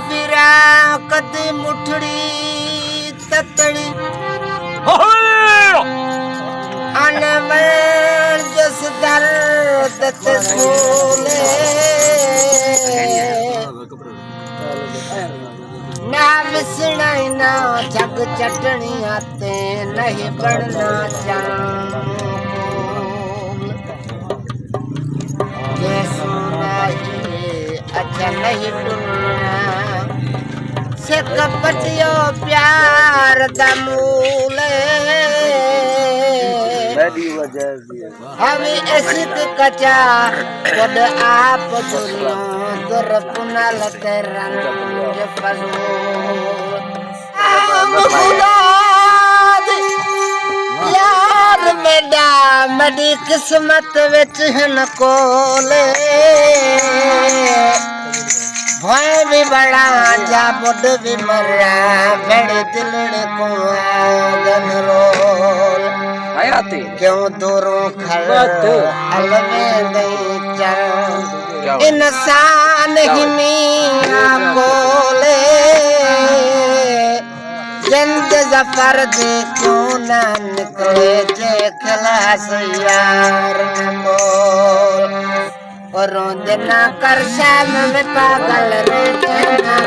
फिरा कदी मुठड़ी ततड़ी अनवर जस दर्द तसूले ना मिसना ना जग चटनी आते नहीं बढ़ना चाहूं अच्छा नहीं टूटना से कपटियो प्यार दमूले हमें ऐसी कचा खुद आप दुनिया दर पुनल रंग यार मेरा मडी किस्मत विच हन कोले भय भी बड़ा जा बुढ़ भी मरा बड़े दिलड़े को आगन रोल आयाती क्यों दूरों खलत अलवे नहीं चल इंसान ही मियां बोले जंद जफर दे क्यों ना निकले जे खलास यार न बोल और रोंदना कर शाम में पागल रे ना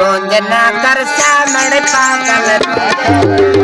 रोंदना कर शाम में पागल